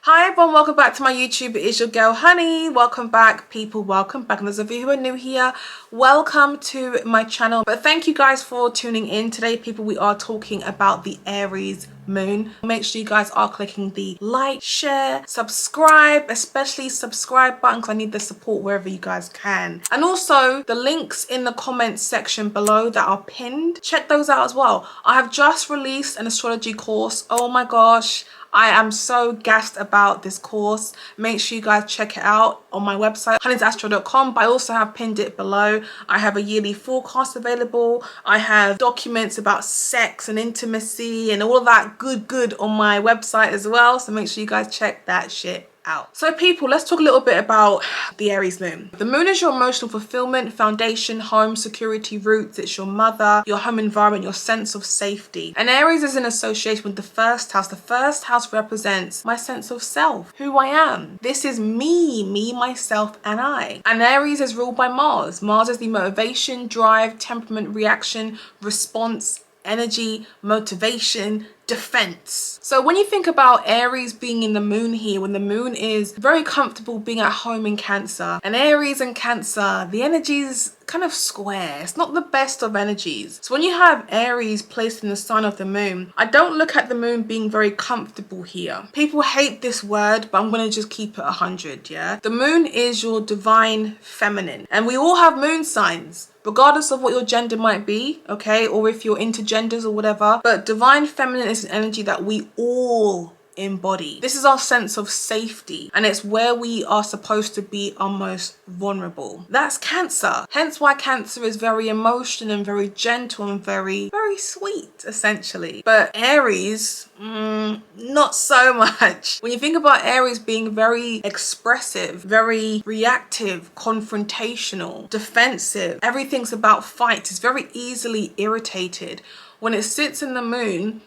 Hi everyone, welcome back to my YouTube. It is your girl Honey. Welcome back people, welcome back. And those of you who are new here, welcome to my channel. But thank you guys for tuning in. Today people, we are talking about the Aries moon. Make sure you guys are clicking the like, share, subscribe, especially subscribe button because I need the support wherever you guys can. And also the links in the comments section below that are pinned, check those out as well. I have just released an astrology course. Oh my gosh, I am so gassed about this course. Make sure you guys check it out on my website, honeysastro.com, but I also have pinned it below. I have a yearly forecast available. I have documents about sex and intimacy and all of that good on my website as well. So make sure you guys check that shit out. So people, let's talk a little bit about the Aries moon. The moon is your emotional fulfillment, foundation, home, security, roots. It's your mother, your home environment, your sense of safety. And Aries is in association with the first house. The first house represents my sense of self, who I am. This is me, myself, and I. And Aries is ruled by Mars. Mars is the motivation, drive, temperament, reaction, response, energy, motivation, defense. So when you think about Aries being in the moon here, when the moon is very comfortable being at home in Cancer, and Aries and Cancer, the energy is kind of square. It's not the best of energies. So when you have Aries placed in the sign of the moon, I don't look at the moon being very comfortable here. People hate this word, but I'm going to just keep it 100, yeah? The moon is your divine feminine, and we all have moon signs, regardless of what your gender might be, okay, or if you're into genders or whatever. But divine feminine is an energy that we all embody. This is our sense of safety, and it's where we are supposed to be our most vulnerable. That's Cancer. Hence why Cancer is very emotional and very gentle and very sweet, essentially. But Aries, not so much. When you think about Aries being very expressive, very reactive, confrontational, defensive, everything's about fight. It's very easily irritated. When it sits in the moon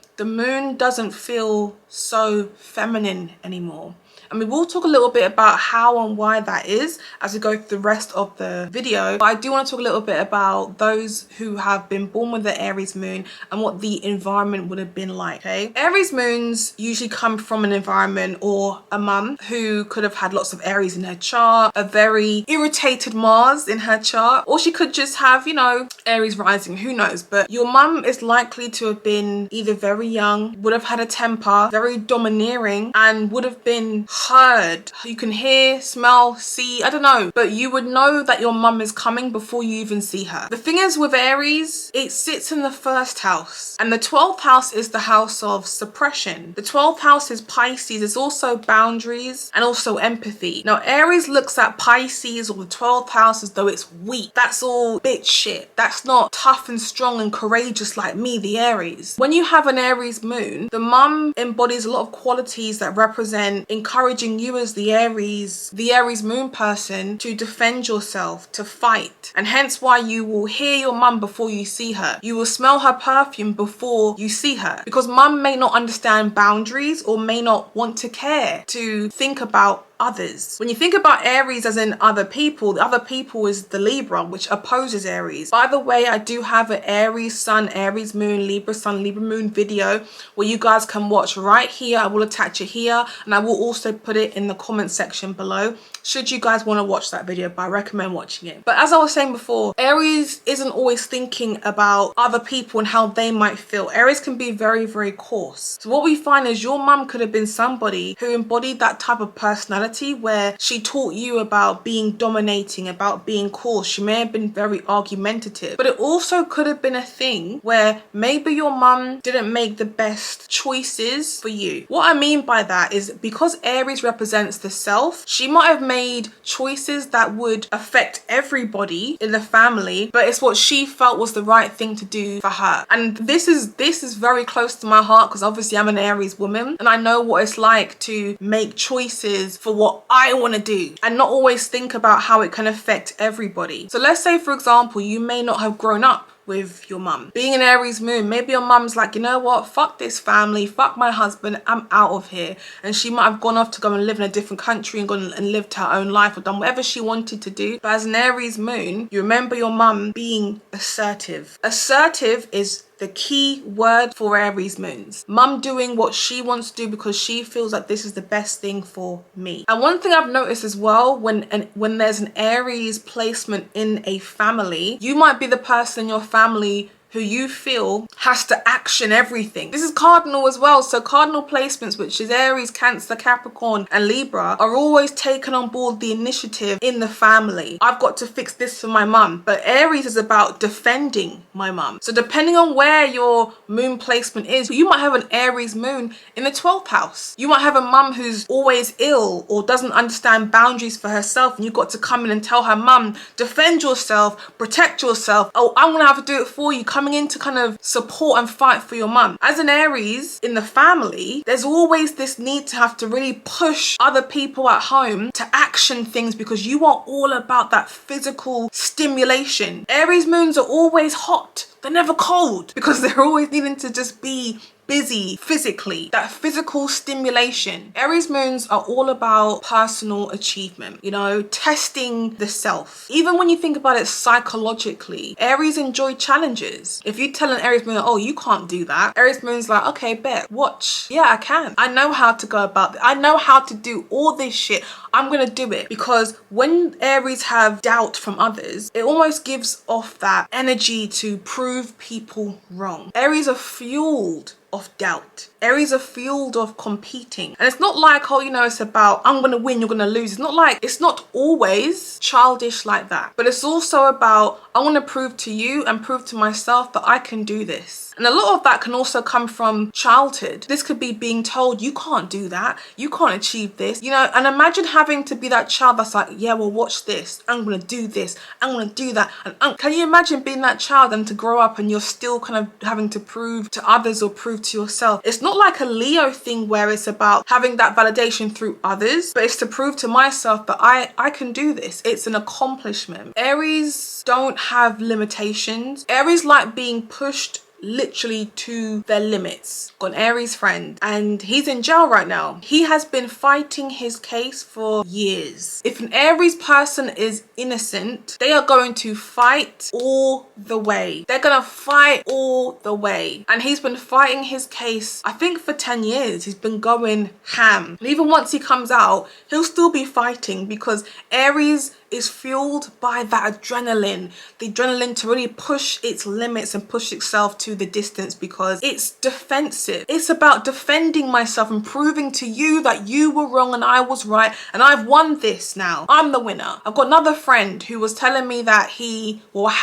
doesn't feel so feminine anymore. And we will talk a little bit about how and why that is as we go through the rest of the video. But I do want to talk a little bit about those who have been born with the Aries moon and what the environment would have been like, okay? Aries moons usually come from an environment or a mum who could have had lots of Aries in her chart, a very irritated Mars in her chart, or she could just have, you know, Aries rising, who knows? But your mum is likely to have been either very young, would have had a temper, very domineering, and would have been heard. You can hear, smell, see, I don't know, but you would know that your mum is coming before you even see her. The thing is with Aries, it sits in the first house, and the 12th house is the house of suppression. The 12th house is Pisces. It's also boundaries and also empathy. Now Aries looks at Pisces or the 12th house as though it's weak. That's all bitch shit. That's not tough and strong and courageous like me, the Aries. When you have an Aries moon, the mum embodies a lot of qualities that represent encouraging you as the Aries moon person to defend yourself, to fight. And hence why you will hear your mum before you see her. You will smell her perfume before you see her, because mum may not understand boundaries or may not want to care to think about others. When you think about Aries as in other people, the other people is the Libra, which opposes Aries. By the way, I do have an Aries sun, Aries moon, Libra sun, Libra moon video where you guys can watch right here. I will attach it here, and I will also put it in the comment section below should you guys want to watch that video, but I recommend watching it. But as I was saying before, Aries isn't always thinking about other people and how they might feel. Aries can be very coarse. So what we find is your mum could have been somebody who embodied that type of personality where she taught you about being dominating, about being coarse. She may have been very argumentative, but it also could have been a thing where maybe your mum didn't make the best choices for you. What I mean by that is because Aries represents the self, she might have made choices that would affect everybody in the family, but it's what she felt was the right thing to do for her. And this is very close to my heart because obviously I'm an Aries woman and I know what it's like to make choices for what I want to do and not always think about how it can affect everybody. So let's say, for example, you may not have grown up with your mum. Being an Aries moon, maybe your mum's like, you know what, fuck this family, fuck my husband, I'm out of here. And she might have gone off to go and live in a different country and gone and lived her own life or done whatever she wanted to do. But as an Aries moon, you remember your mum being assertive. Assertive is the key word for Aries moons. Mum doing what she wants to do because she feels like this is the best thing for me. And one thing I've noticed as well, when there's an Aries placement in a family, you might be the person in your family who you feel has to action everything. This is cardinal as well. So cardinal placements, which is Aries, Cancer, Capricorn, and Libra, are always taken on board the initiative in the family. I've got to fix this for my mum. But Aries is about defending my mum. So depending on where your moon placement is, you might have an Aries moon in the 12th house. You might have a mum who's always ill or doesn't understand boundaries for herself, and you've got to come in and tell her, mum, defend yourself, protect yourself. Oh, I'm gonna have to do it for you. Coming in to kind of support and fight for your mum. As an Aries in the family, there's always this need to have to really push other people at home to action things because you are all about that physical stimulation. Aries moons are always hot. They're never cold because they're always needing to just be busy physically, that physical stimulation. Aries moons are all about personal achievement, you know, testing the self. Even when you think about it psychologically, Aries enjoy challenges. If you tell an Aries moon, oh, you can't do that, Aries moon's like, okay, bet, watch. Yeah, I can. I know how to go about it. I know how to do all this shit. I'm gonna do it. Because when Aries have doubt from others, it almost gives off that energy to prove people wrong. Aries are fueled of doubt. Aries are fueled of competing. And it's not like, oh, you know, it's about, I'm gonna win, you're gonna lose. It's not like, it's not always childish like that. But it's also about, I wanna prove to you and prove to myself that I can do this. And a lot of that can also come from childhood. This could be being told, you can't do that, you can't achieve this, you know. And imagine having to be that child that's like, yeah, well, watch this, I'm gonna do this, I'm gonna do that. And can you imagine being that child and to grow up and you're still kind of having to prove to others or prove to yourself? It's not like a Leo thing where it's about having that validation through others, but it's to prove to myself that I can do this. It's an accomplishment. Aries don't have limitations. Aries like being pushed literally to their limits. Got an Aries friend and he's in jail right now. He has been fighting his case for years. If an Aries person is innocent, they are going to fight all the way. They're gonna fight all the way. And he's been fighting his case, I think for 10 years. He's been going ham. And even once he comes out, he'll still be fighting because Aries is fueled by that adrenaline. The adrenaline to really push its limits and push itself to the distance because it's defensive. It's about defending myself and proving to you that you were wrong and I was right and I've won this now. I'm the winner. I've got another friend who was telling me that he was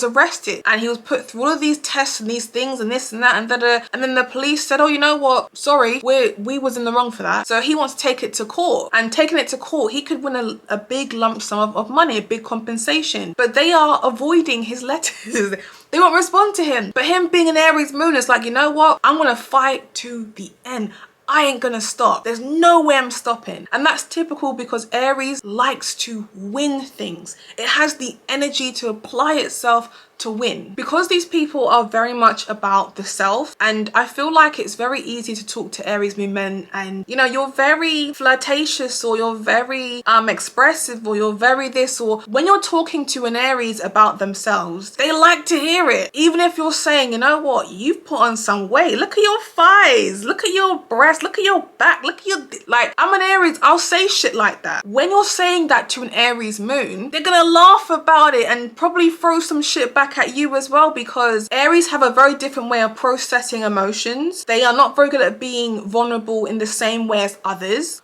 arrested and he was put through all of these tests and these things and this and that and da-da. And then the police said, oh, you know what? Sorry, we was in the wrong for that. So he wants to take it to court, and taking it to court, he could win a big lump sum of money, a big compensation. But they are avoiding his letters. They won't respond to him. But him being an Aries moon is like, you know what? I'm gonna fight to the end. I ain't gonna stop. There's no way I'm stopping. And that's typical because Aries likes to win things. It has the energy to apply itself to win. Because these people are very much about the self, and I feel like it's very easy to talk to Aries moon men and, you know, you're very flirtatious or you're very expressive or you're very this, or when you're talking to an Aries about themselves, they like to hear it. Even if you're saying, you know what, you've put on some weight, look at your thighs, look at your breasts, look at your back, look at your, like, I'm an Aries, I'll say shit like that. When you're saying that to an Aries moon, they're gonna laugh about it and probably throw some shit back at you as well, because Aries have a very different way of processing emotions. They are not very good at being vulnerable in the same way as others.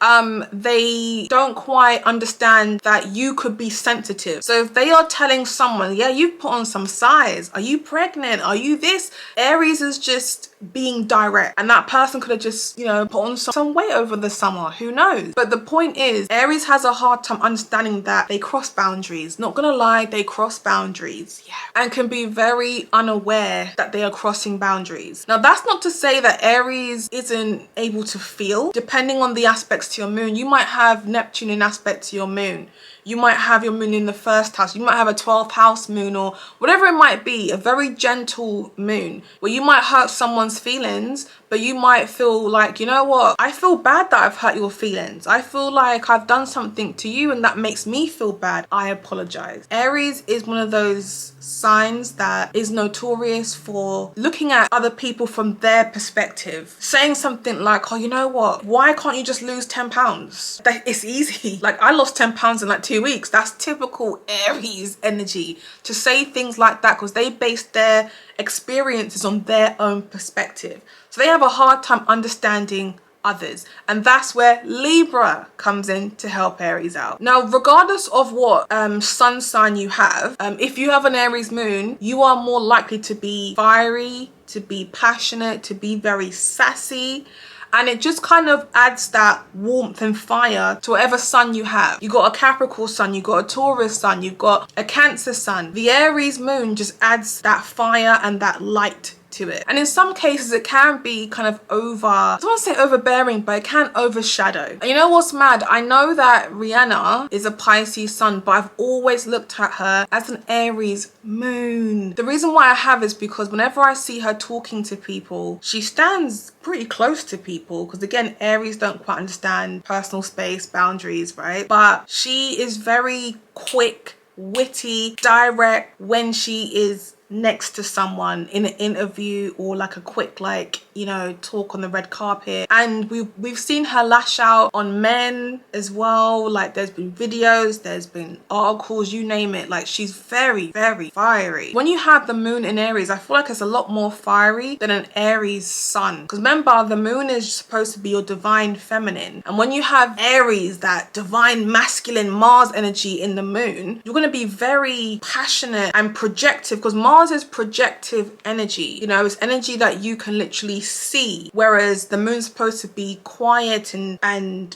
They don't quite understand that you could be sensitive. So if they are telling someone, yeah, you've put on some size, are you pregnant, are you this, Aries is just being direct, and that person could have just, you know, put on some weight over the summer, who knows. But the point is, Aries has a hard time understanding that they cross boundaries. Not gonna lie, they cross boundaries, yeah, and can be very unaware that they are crossing boundaries. Now, that's not to say that Aries isn't able to feel. Depending on the aspects to your moon, you might have Neptune in aspect to your moon, You might have your moon in the first house. You might have a 12th house moon, or whatever it might be, a very gentle moon where you might hurt someone's feelings, but you might feel like, you know what, I feel bad that I've hurt your feelings. I feel like I've done something to you and that makes me feel bad. I apologize. Aries is one of those signs that is notorious for looking at other people from their perspective, saying something like, oh, you know what, why can't you just lose 10 pounds? It's easy. Like, I lost 10 pounds in like 2 weeks. That's typical Aries energy to say things like that, because they base their experiences on their own perspective. So they have a hard time understanding others, and that's where Libra comes in to help Aries out. Now, regardless of what sun sign you have, if you have an Aries moon, you are more likely to be fiery, to be passionate, to be very sassy. And it just kind of adds that warmth and fire to whatever sun you have. You got a Capricorn sun, you got a Taurus sun, you've got a Cancer sun. The Aries moon just adds that fire and that light to it. And in some cases it can be kind of I don't want to say overbearing, but it can overshadow. And you know what's mad? I know that Rihanna is a Pisces sun, but I've always looked at her as an Aries moon. The reason why I have is because whenever I see her talking to people, she stands pretty close to people, because again, Aries don't quite understand personal space boundaries, right? But she is very quick, witty, direct when she is next to someone in an interview, or like a quick, like, you know, talk on the red carpet. And we've seen her lash out on men as well. Like, there's been videos, there's been articles, you name it. Like, she's very, very fiery. When you have the moon in Aries, I feel like it's a lot more fiery than an Aries sun, because remember, the moon is supposed to be your divine feminine, and when you have Aries, that divine masculine Mars energy in the moon, you're going to be very passionate and projective, because Mars is projective energy. You know, it's energy that you can literally see, whereas the moon's supposed to be quiet and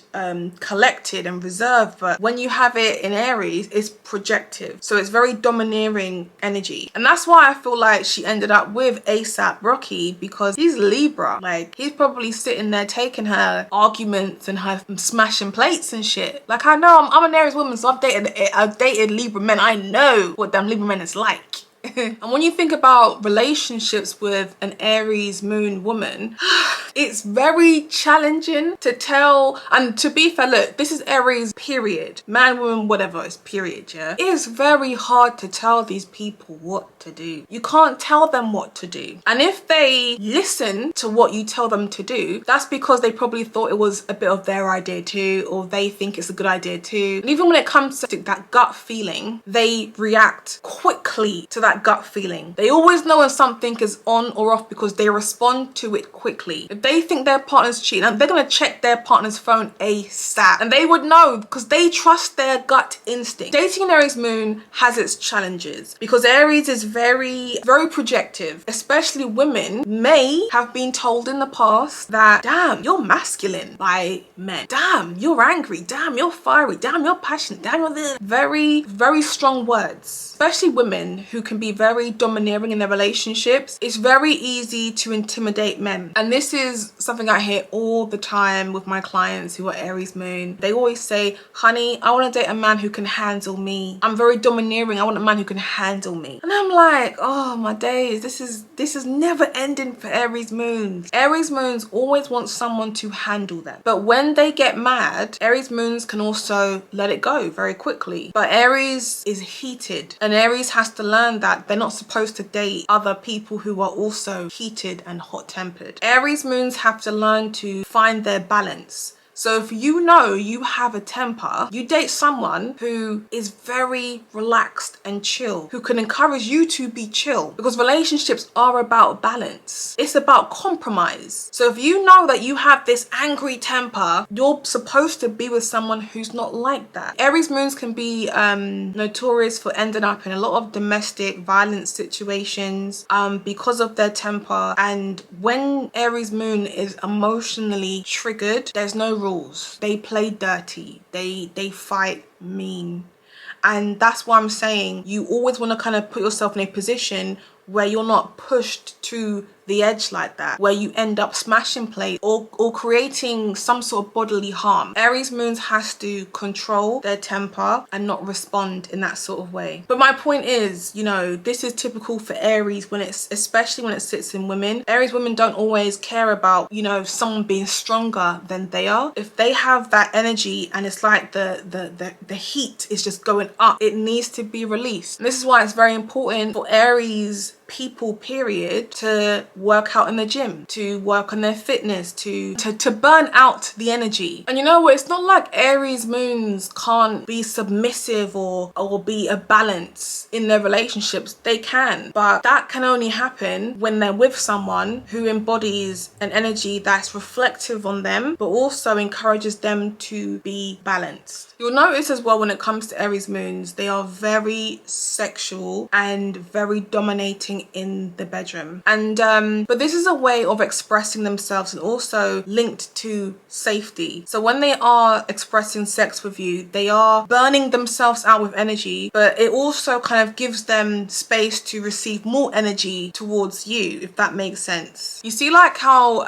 collected and reserved. But when you have it in Aries, it's projective, so it's very domineering energy. And that's why I feel like she ended up with ASAP Rocky, because he's Libra. Like, he's probably sitting there taking her arguments and her smashing plates and shit. Like, I know I'm an Aries woman, so I've dated Libra men. I know what them Libra men is like. And when you think about relationships with an Aries moon woman, it's very challenging to tell. And to be fair, look, this is Aries period, man, woman, whatever, it's period, yeah? It is very hard to tell these people what to do. You can't tell them what to do. And if they listen to what you tell them to do, that's because they probably thought it was a bit of their idea too, or they think it's a good idea too. And even when it comes to that gut feeling, they react quickly to that gut feeling. They always know when something is on or off because they respond to it quickly. If they think their partner's cheating, they're gonna check their partner's phone ASAP, and they would know because they trust their gut instinct. Dating an Aries moon has its challenges because Aries is very, very projective. Especially women may have been told in the past that, damn, you're masculine by men. Damn, you're angry. Damn, you're fiery. Damn, you're passionate. Damn, you're the very, very strong words. Especially women who can be very domineering in their relationships. It's very easy to intimidate men. And this is something I hear all the time with my clients who are Aries moon. They always say, honey, I want to date a man who can handle me. I'm very domineering. I want a man who can handle me. And I'm like, oh my days, this is never ending for Aries moons. Aries moons always want someone to handle them. But when they get mad, Aries moons can also let it go very quickly. But Aries is heated, and Aries has to learn that they're not supposed to date other people who are also heated and hot-tempered. Aries moons have to learn to find their balance. So if you know you have a temper, you date someone who is very relaxed and chill, who can encourage you to be chill, because relationships are about balance. It's about compromise. So if you know that you have this angry temper, you're supposed to be with someone who's not like that. Aries moons can be notorious for ending up in a lot of domestic violence situations because of their temper. And when Aries moon is emotionally triggered, there's no rules. They play dirty. They fight mean. And that's why I'm saying you always want to kind of put yourself in a position where you're not pushed to the edge like that, where you end up smashing plates or creating some sort of bodily harm. Aries moons has to control their temper and not respond in that sort of way. But my point is, you know, this is typical for Aries when it's, especially when it sits in women. Aries women don't always care about, you know, someone being stronger than they are. If they have that energy and it's like the heat is just going up, it needs to be released. And this is why it's very important for Aries people period to work out in the gym, to work on their fitness, to burn out the energy. And you know what, it's not like Aries moons can't be submissive or be a balance in their relationships. They can, but that can only happen when they're with someone who embodies an energy that's reflective on them but also encourages them to be balanced. You'll notice as well when it comes to Aries moons, they are very sexual and very dominating in the bedroom. And but this is a way of expressing themselves and also linked to safety. So when they are expressing sex with you, they are burning themselves out with energy, but it also kind of gives them space to receive more energy towards you, if that makes sense. You see like how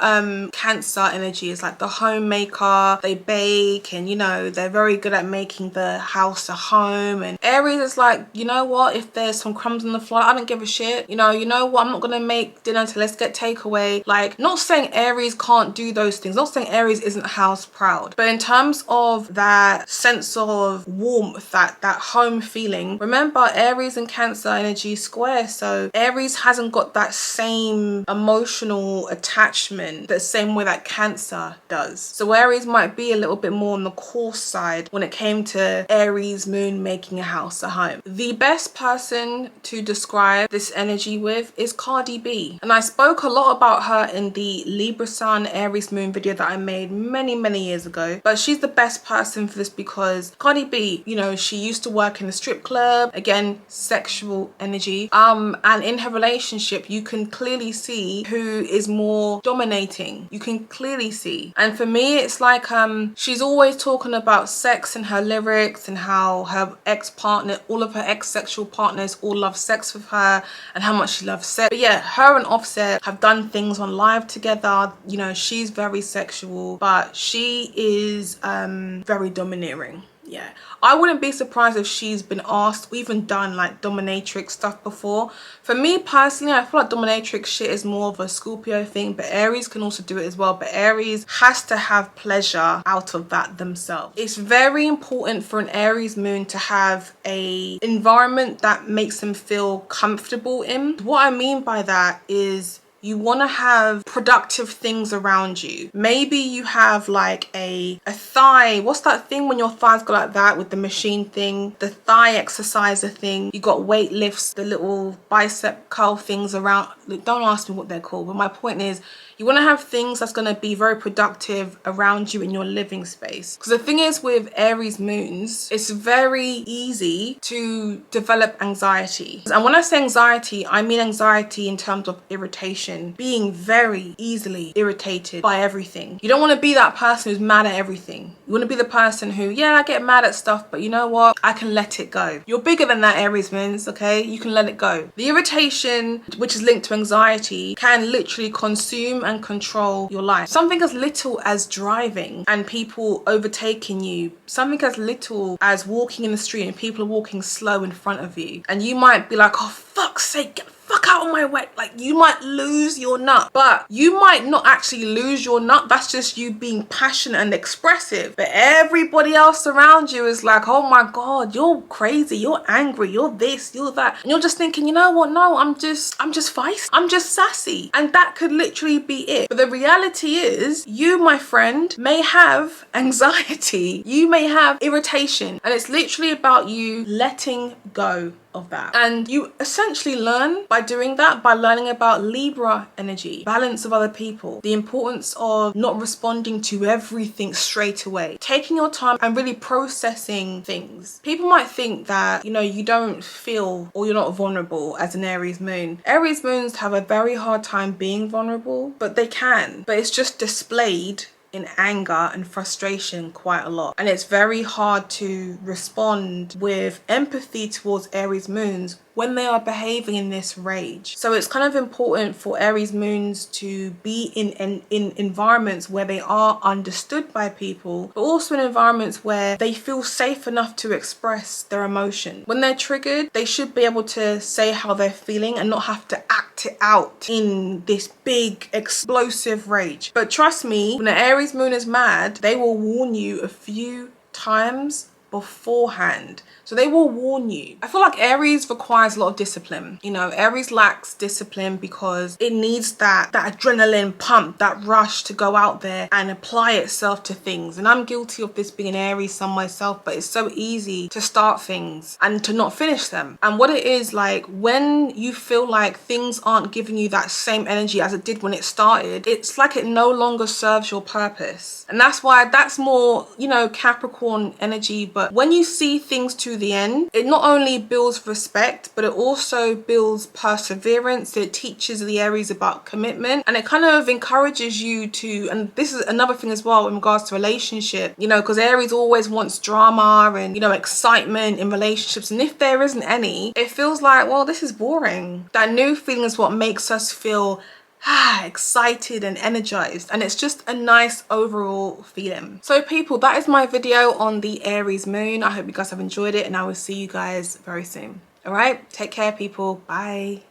Cancer energy is like the homemaker, they bake, and you know, they're very good at making the house a home. And Aries is like, you know what, if there's some crumbs on the floor, I don't give a shit. You know what, I'm not gonna make dinner until let's get takeaway. Like, not saying Aries can't do those things, not saying Aries isn't house proud, but in terms of that sense of warmth, that home feeling, remember Aries and Cancer energy square, so Aries hasn't got that same emotional attachment the same way that Cancer does. So Aries might be a little bit more on the coarse side when it came to Aries moon making a house a home. The best person to describe this energy with is Cardi B, and I spoke a lot about her in the Libra Sun Aries moon video that I made many years ago, but she's the best person for this because Cardi B, you know, she used to work in a strip club, again sexual energy, and in her relationship you can clearly see who is more dominating. You can clearly see, and for me it's like she's always talking about sex in her lyrics and how her ex-partner, all of her ex-sexual partners all love sex with her and how much she loves sex. But yeah, her and Offset have done things on live together. You know, she's very sexual, but she is very domineering. Yeah, I wouldn't be surprised if she's been asked or even done like dominatrix stuff before. For me personally, I feel like dominatrix shit is more of a Scorpio thing, but Aries can also do it as well. But Aries has to have pleasure out of that themselves. It's very important for an Aries moon to have a environment that makes them feel comfortable in. What I mean by that is you want to have productive things around you. Maybe you have like a thigh, what's that thing when your thighs go like that with the machine thing, the thigh exerciser thing. You got weight lifts, the little bicep curl things around. Don't ask me what they're called, but my point is you want to have things that's going to be very productive around you in your living space. Because the thing is with Aries moons, it's very easy to develop anxiety. And when I say anxiety, I mean anxiety in terms of irritation, being very easily irritated by everything. You don't want to be that person who's mad at everything. You want to be the person who, yeah, I get mad at stuff, but you know what? I can let it go. You're bigger than that, Aries moons, okay? You can let it go. The irritation, which is linked to anxiety, can literally consume and control your life. Something as little as driving and people overtaking you, something as little as walking in the street and people are walking slow in front of you, and you might be like, oh fuck's sake, get the fuck out of my way. Like, you might lose your nut, but you might not actually lose your nut. That's just you being passionate and expressive, but everybody else around you is like, oh my god, you're crazy, you're angry, you're this, you're that, and you're just thinking, you know what, no, I'm just feisty, I'm just sassy, and that could literally be it. But the reality is, you, my friend, may have anxiety, you may have irritation, and it's literally about you letting go of that. And you essentially learn by doing that, by learning about Libra energy, balance of other people, the importance of not responding to everything straight away, taking your time and really processing things. People might think that, you know, you don't feel or you're not vulnerable as an Aries moon. Aries moons have a very hard time being vulnerable, but they can, but it's just displayed in anger and frustration quite a lot, and it's very hard to respond with empathy towards Aries moons when they are behaving in this rage. So it's kind of important for Aries moons to be in environments where they are understood by people, but also in environments where they feel safe enough to express their emotion. When they're triggered, they should be able to say how they're feeling and not have to act it out in this big explosive rage. But trust me, when an Aries moon is mad, they will warn you a few times beforehand. So they will warn you. I feel like Aries requires a lot of discipline. You know, Aries lacks discipline because it needs that adrenaline pump, that rush to go out there and apply itself to things. And I'm guilty of this being an Aries son myself, but it's so easy to start things and to not finish them. And what it is, like, when you feel like things aren't giving you that same energy as it did when it started, it's like it no longer serves your purpose. And that's why that's more, you know, Capricorn energy. But when you see things to the end, it not only builds respect, but it also builds perseverance. It teaches the Aries about commitment, and it kind of encourages you to, and this is another thing as well in regards to relationship, you know, because Aries always wants drama and, you know, excitement in relationships, and if there isn't any, it feels like, well, this is boring. That new feeling is what makes us feel excited and energized, and it's just a nice overall feeling. So people, that is my video on the Aries moon. I hope you guys have enjoyed it, and I will see you guys very soon. All right, take care people. Bye.